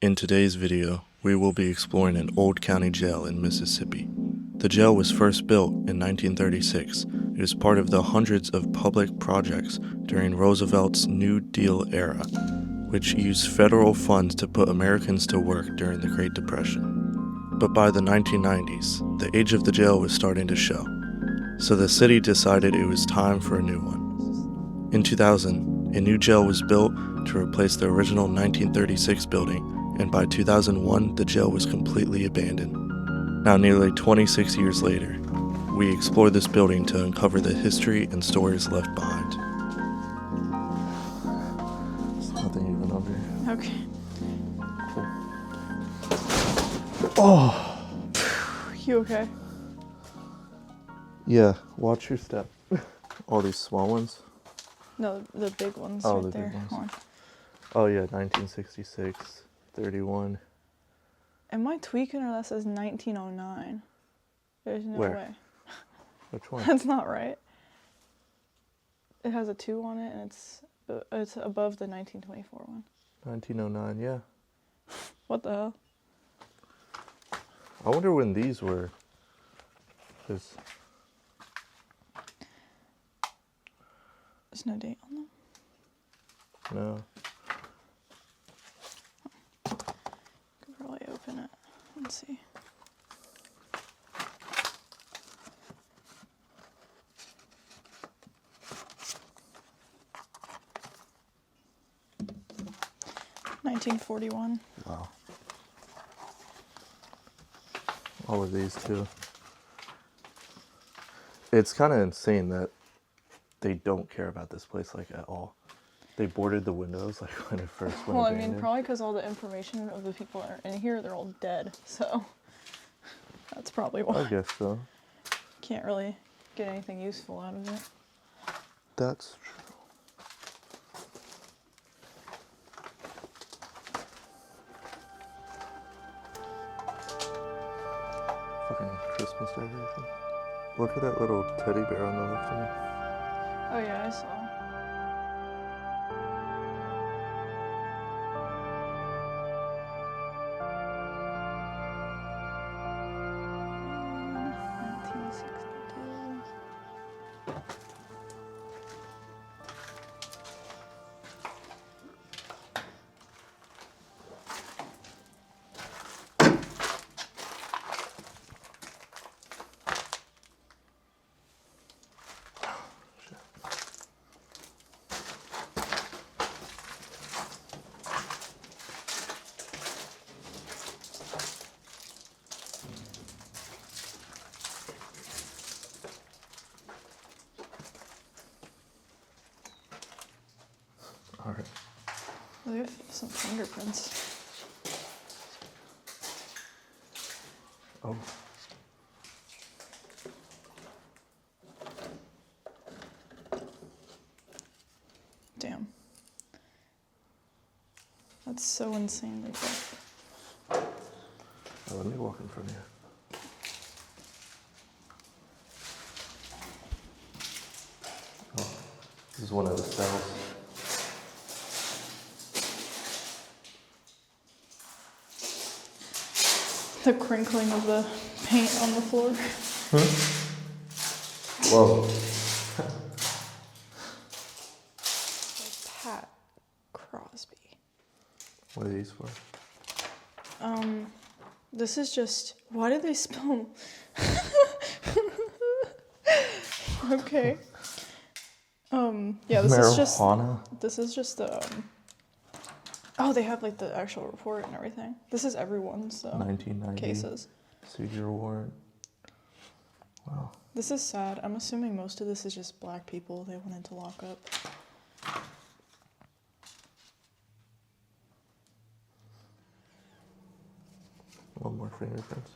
In today's video, we will be exploring an old county jail in Mississippi. The jail was first built in 1936. It was part of the hundreds of public projects during Roosevelt's New Deal era, which used federal funds to put Americans to work during the Great Depression. But by the 1990s, the age of the jail was starting to show, so the city decided it was time for a new one. In 2000, a new jail was built to replace the original 1936 building, and by 2001, the jail was completely abandoned. Now, nearly 26 years later, we explore this building to uncover the history and stories left behind. There's nothing even under. Okay. Cool. Oh! You okay? Yeah, watch your step. All these small ones. No, the big ones Oh, right the there. big ones. Hold on. Oh yeah, 1966, 31. Am I tweaking or that says 1909? There's no Where? way. Which one? That's not right. It has a 2 on it and it's above the 1924 one. 1909, yeah. What the hell? I wonder when these were. 'Cause There's no date on them. no. Could probably open it and see. $1941. Wow. All of these too. It's kind of insane that they don't care about this place like at all. They boarded the windows like when it first went Well, I abandoned. mean, probably because all the information of the people that are in here, they're all dead. So that's probably why. I guess so. Can't really get anything useful out of it. That's true. Fucking Christmas decoration. Look at that little teddy bear on the left of me. Oh yeah, I saw. All right. They have some fingerprints. Oh. Damn. That's so insanely quick. Oh, let me walk in front of you. Oh, this is one of the cells. The crinkling of the paint on the floor. Whoa. Pat Crosby. What are these for? This is just. Why did they spell? Okay. Yeah, this is just. Marijuana? This is just the. Oh, they have like the actual report and everything. This is everyone's 1990. cases. Seizure warrant. Wow. This is sad. I'm assuming most of this is just black people they wanted to lock up. One more fingerprints.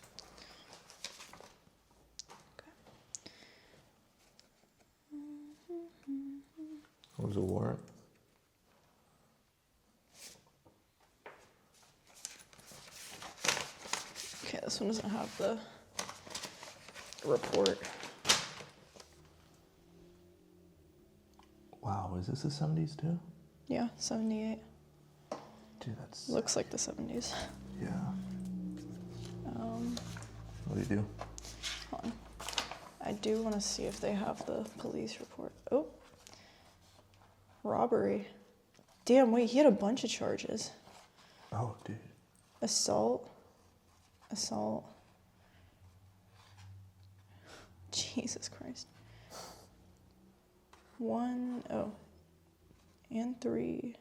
What was a warrant? Okay, this one doesn't have the report. Wow, is this the 70s too? Yeah, 78. Dude, that's... Looks like the 70s. Yeah. What do you do? Hold on. I do want to see if they have the police report. Oh. Robbery. Damn, wait, he had a bunch of charges. Oh, dude. Assault. Jesus Christ. 1, oh, and 3,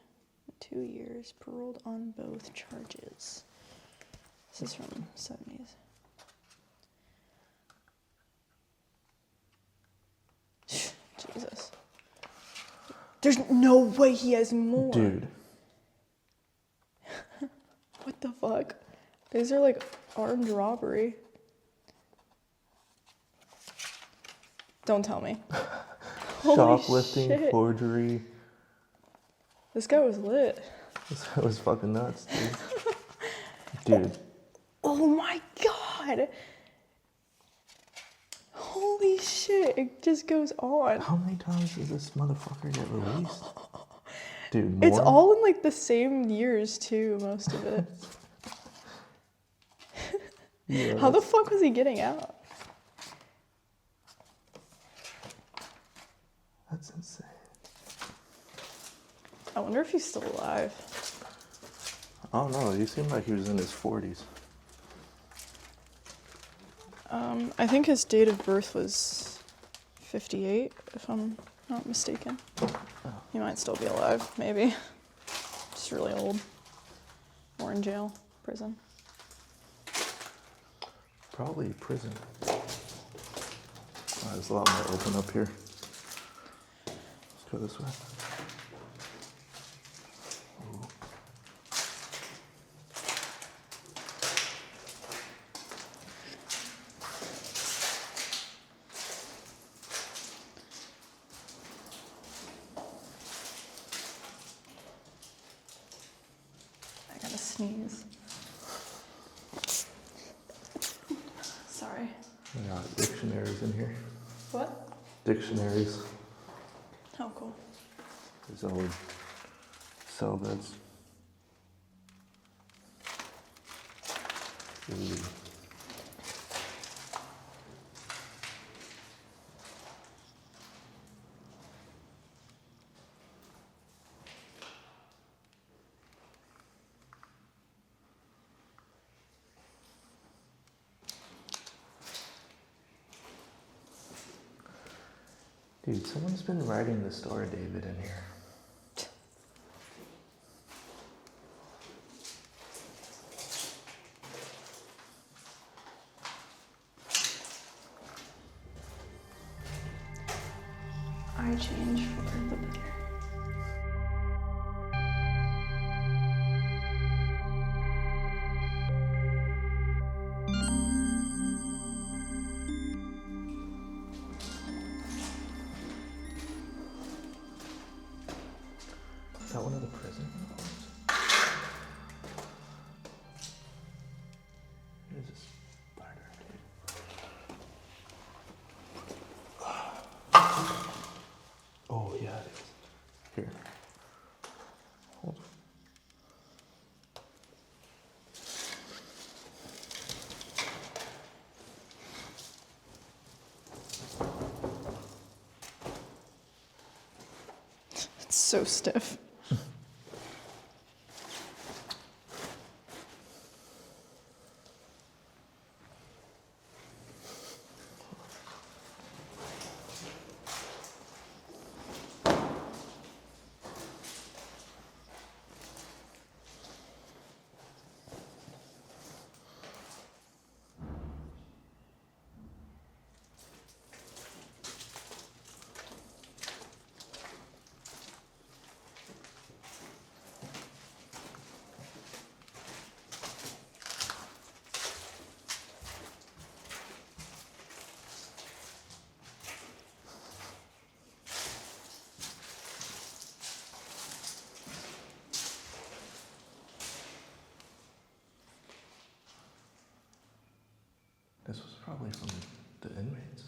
2 years, paroled on both charges. This is from 70s. Jesus. There's no way he has more. Dude. What the fuck? These are like armed robbery. Don't tell me. Holy Shoplifting, shit. forgery. This guy was lit. That was fucking nuts, dude. Dude. Oh my god. Holy shit. It just goes on. How many times does this motherfucker get released? Dude, more? It's all in like the same years too, most of it. Yeah, How the fuck was he getting out? That's insane. I wonder if he's still alive. I don't know. He seemed like he was in his 40s. I think his date of birth was 58, if I'm not mistaken. He might still be alive, maybe. Just really old. Or in jail, prison. Probably prison. There's a lot more open up here. Let's go this way. Ooh. I gotta sneeze. Sorry. We got dictionaries in here. What? Dictionaries. Oh, cool. These old cell beds. Ooh. Dude, someone's been writing the story David in here. I change for the better. Is that one of the prison uniforms? Here's this spider, dude. Oh, yeah, it is. Here. Hold. It's so stiff. This was probably from the inmates.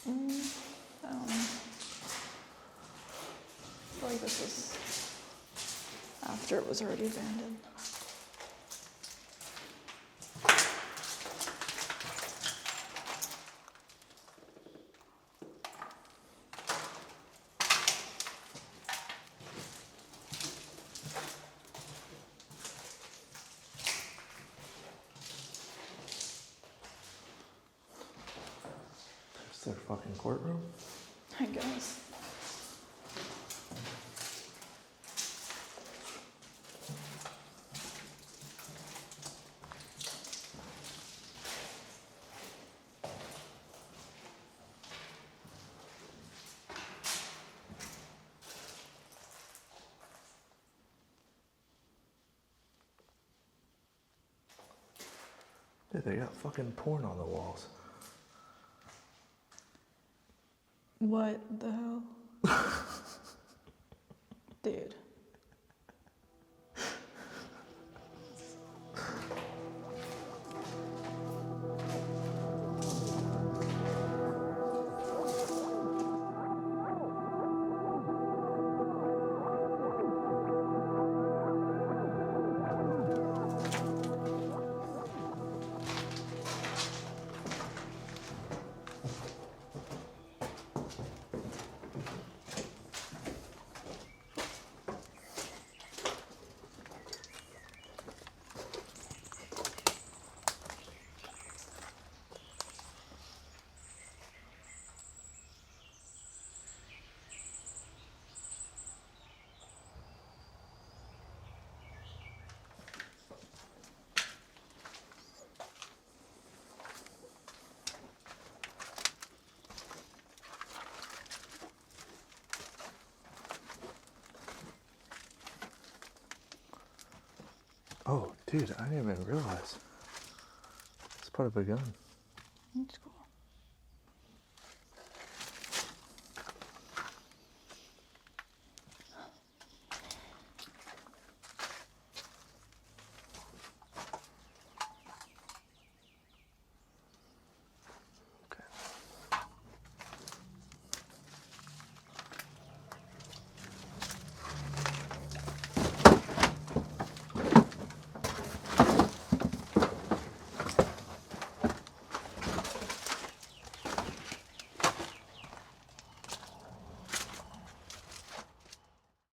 I don't know. I feel like this was after. after it was already abandoned. There's their fucking courtroom. I guess. Dude, they got fucking porn on the walls. What the hell? Dude. Oh, dude, I didn't even realize. It's part of a gun. That's cool.